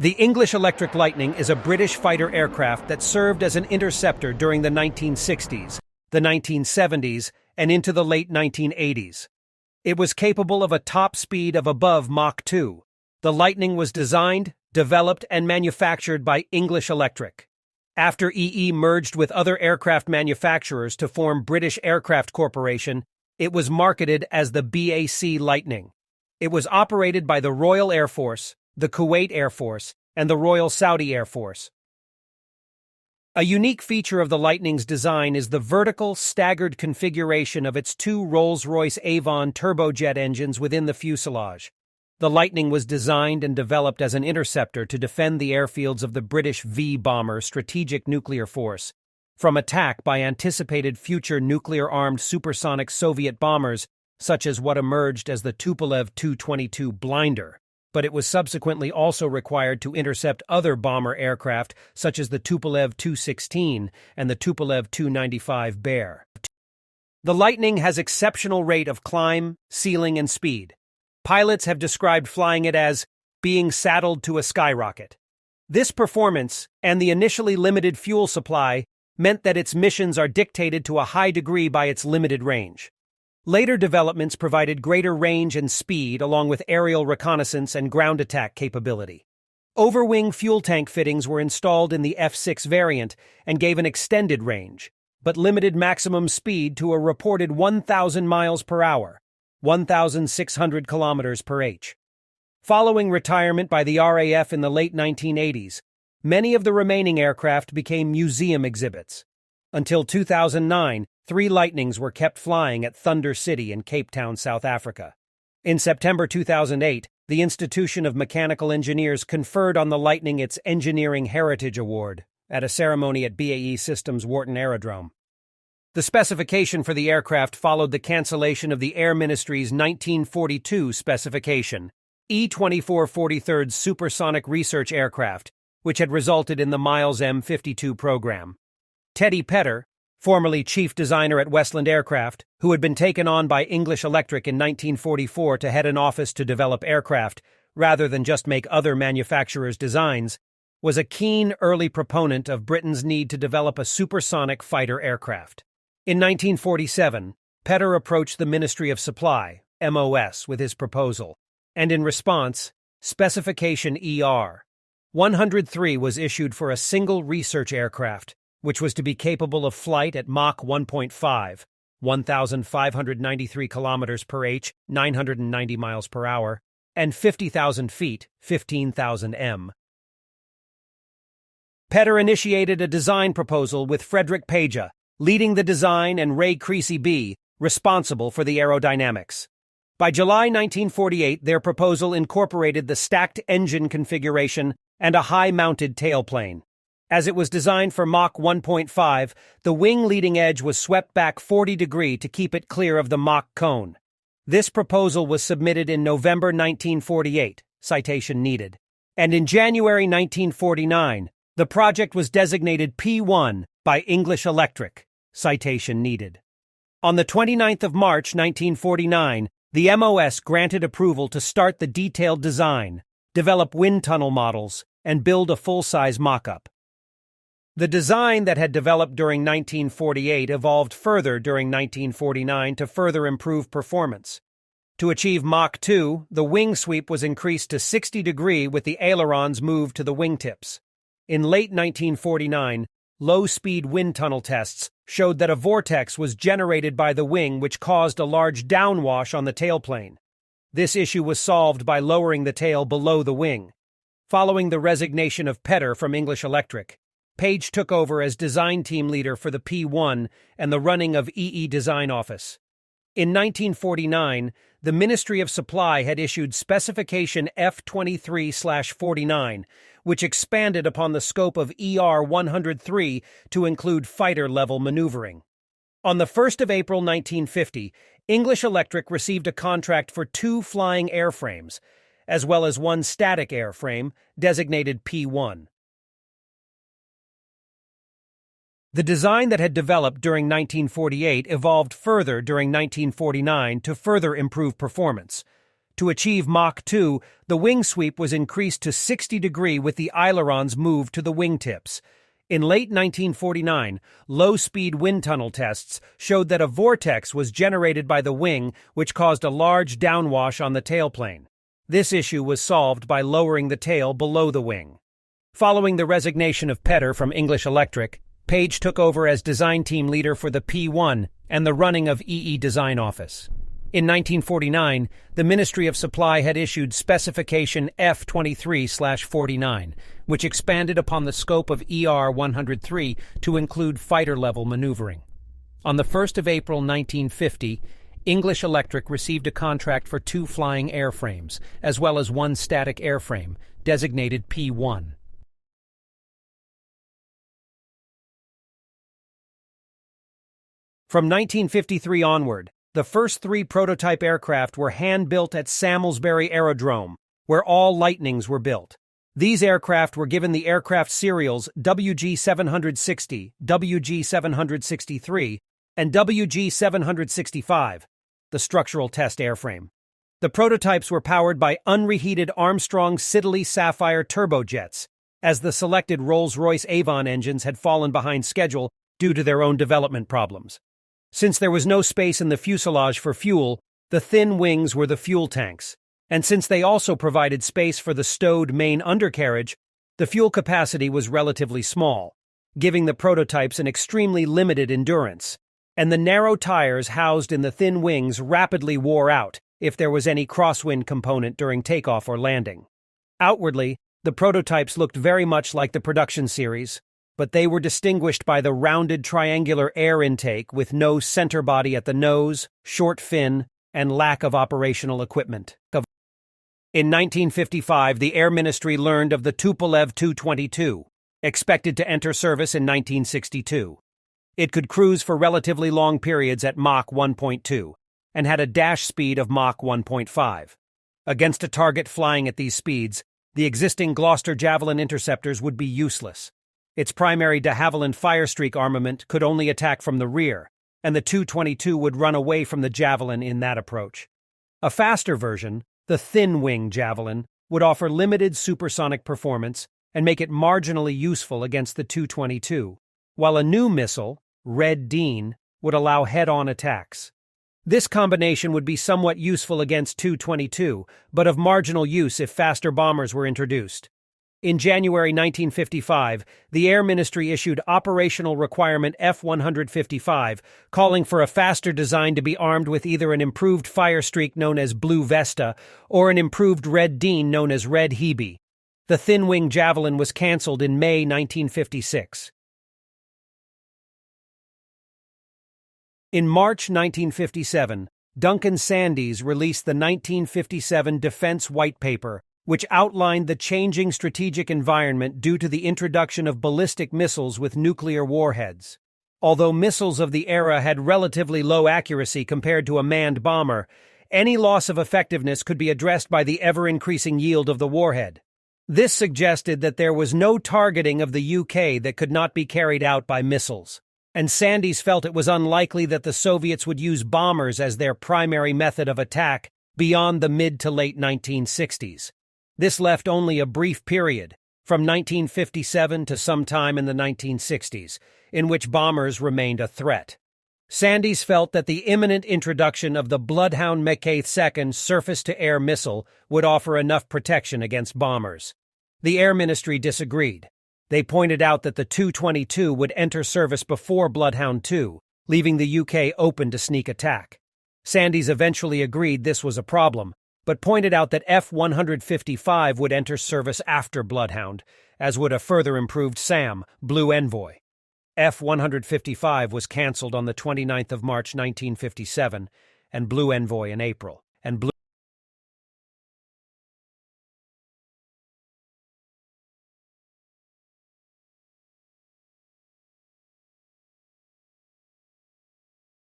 The English Electric Lightning is a British fighter aircraft that served as an interceptor during the 1960s, the 1970s, and into the late 1980s. It was capable of a top speed of above Mach 2. The Lightning was designed, developed, and manufactured by English Electric. After EE merged with other aircraft manufacturers to form British Aircraft Corporation, it was marketed as the BAC Lightning. It was operated by the Royal Air Force, the Kuwait Air Force, and the Royal Saudi Air Force. A unique feature of the Lightning's design is the vertical, staggered configuration of its two Rolls-Royce Avon turbojet engines within the fuselage. The Lightning was designed and developed as an interceptor to defend the airfields of the British V-bomber strategic nuclear force from attack by anticipated future nuclear-armed supersonic Soviet bombers, such as what emerged as the Tupolev Tu-22 blinder. But it was subsequently also required to intercept other bomber aircraft such as the Tupolev Tu-16 and the Tupolev Tu-95 Bear. The Lightning has exceptional rate of climb, ceiling, and speed. Pilots have described flying it as being saddled to a skyrocket. This performance and the initially limited fuel supply meant that its missions are dictated to a high degree by its limited range. Later developments provided greater range and speed along with aerial reconnaissance and ground attack capability. Overwing fuel tank fittings were installed in the F6 variant and gave an extended range, but limited maximum speed to a reported 1,000 miles per hour, 1,600 kilometers per h. Following retirement by the RAF in the late 1980s, many of the remaining aircraft became museum exhibits. Until 2009, 3 Lightnings were kept flying at Thunder City in Cape Town, South Africa. In September 2008, the Institution of Mechanical Engineers conferred on the Lightning its Engineering Heritage Award at a ceremony at BAE Systems Wharton Aerodrome. The specification for the aircraft followed the cancellation of the Air Ministry's 1942 specification, E-2443 Supersonic Research Aircraft, which had resulted in the Miles M52 program. Teddy Petter, formerly chief designer at Westland Aircraft, who had been taken on by English Electric in 1944 to head an office to develop aircraft, rather than just make other manufacturers' designs, was a keen early proponent of Britain's need to develop a supersonic fighter aircraft. In 1947, Petter approached the Ministry of Supply, MOS, with his proposal, and in response, Specification ER 103 was issued for a single research aircraft, which was to be capable of flight at Mach 1.5, 1,593 kilometers per h, 990 miles per hour, and 50,000 feet, 15,000 m. Petter initiated a design proposal with Frederick Peja, leading the design, and Ray Creasy B, responsible for the aerodynamics. By July 1948, their proposal incorporated the stacked engine configuration and a high-mounted tailplane. As it was designed for Mach 1.5, the wing leading edge was swept back 40 degrees to keep it clear of the Mach cone. This proposal was submitted in November 1948, citation needed. And in January 1949, the project was designated P1 by English Electric, citation needed. On the 29th of March 1949, the MOS granted approval to start the detailed design, develop wind tunnel models, and build a full-size mock-up. The design that had developed during 1948 evolved further during 1949 to further improve performance. To achieve Mach 2, the wing sweep was increased to 60 degrees with the ailerons moved to the wingtips. In late 1949, low-speed wind tunnel tests showed that a vortex was generated by the wing which caused a large downwash on the tailplane. This issue was solved by lowering the tail below the wing. Following the resignation of Petter from English Electric, Page took over as design team leader for the P1 and the running of EE Design Office. In 1949, the Ministry of Supply had issued Specification F23/49, which expanded upon the scope of ER 103 to include fighter-level maneuvering. On the 1st of April 1950, English Electric received a contract for 2 flying airframes, as well as 1 static airframe, designated P1. The design that had developed during 1948 evolved further during 1949 to further improve performance. To achieve Mach 2, the wing sweep was increased to 60 degrees with the ailerons moved to the wingtips. In late 1949, low-speed wind tunnel tests showed that a vortex was generated by the wing, which caused a large downwash on the tailplane. This issue was solved by lowering the tail below the wing. Following the resignation of Petter from English Electric, Page took over as design team leader for the P-1 and the running of EE Design Office. In 1949, the Ministry of Supply had issued Specification F-23/49, which expanded upon the scope of ER-103 to include fighter-level maneuvering. On the 1st of April 1950, English Electric received a contract for 2 flying airframes, as well as 1 static airframe, designated P-1. From 1953 onward, the first 3 prototype aircraft were hand-built at Samlesbury Aerodrome, where all Lightnings were built. These aircraft were given the aircraft serials WG-760, WG-763, and WG-765, the structural test airframe. The prototypes were powered by unreheated Armstrong Siddeley Sapphire turbojets, as the selected Rolls-Royce Avon engines had fallen behind schedule due to their own development problems. Since there was no space in the fuselage for fuel, the thin wings were the fuel tanks, and since they also provided space for the stowed main undercarriage, the fuel capacity was relatively small, giving the prototypes an extremely limited endurance, and the narrow tires housed in the thin wings rapidly wore out if there was any crosswind component during takeoff or landing. Outwardly, the prototypes looked very much like the production series, but they were distinguished by the rounded triangular air intake with no center body at the nose, short fin, and lack of operational equipment. In 1955, the Air Ministry learned of the Tupolev Tu-22, expected to enter service in 1962. It could cruise for relatively long periods at Mach 1.2 and had a dash speed of Mach 1.5. Against a target flying at these speeds, the existing Gloucester Javelin interceptors would be useless. Its primary de Havilland Firestreak armament could only attack from the rear, and the Tu-22 would run away from the Javelin in that approach. A faster version, the thin-wing Javelin, would offer limited supersonic performance and make it marginally useful against the Tu-22, while a new missile, Red Dean, would allow head-on attacks. This combination would be somewhat useful against Tu-22, but of marginal use if faster bombers were introduced. In January 1955, the Air Ministry issued Operational Requirement F-155, calling for a faster design to be armed with either an improved Firestreak known as Blue Vesta or an improved Red Dean known as Red Hebe. The thin-wing Javelin was cancelled in May 1956. In March 1957, Duncan Sandys released the 1957 Defense White Paper, which outlined the changing strategic environment due to the introduction of ballistic missiles with nuclear warheads. Although missiles of the era had relatively low accuracy compared to a manned bomber, any loss of effectiveness could be addressed by the ever-increasing yield of the warhead. This suggested that there was no targeting of the UK that could not be carried out by missiles, and Sandys felt it was unlikely that the Soviets would use bombers as their primary method of attack beyond the mid to late 1960s. This left only a brief period, from 1957 to sometime in the 1960s, in which bombers remained a threat. Sandys felt that the imminent introduction of the Bloodhound Mackay II surface-to-air missile would offer enough protection against bombers. The Air Ministry disagreed. They pointed out that the Tu-22 would enter service before Bloodhound 2, leaving the UK open to sneak attack. Sandys eventually agreed this was a problem, but pointed out that F-155 would enter service after Bloodhound, as would a further improved SAM, Blue Envoy. F-155 was cancelled on the 29th of March 1957, and Blue Envoy in April, and Blue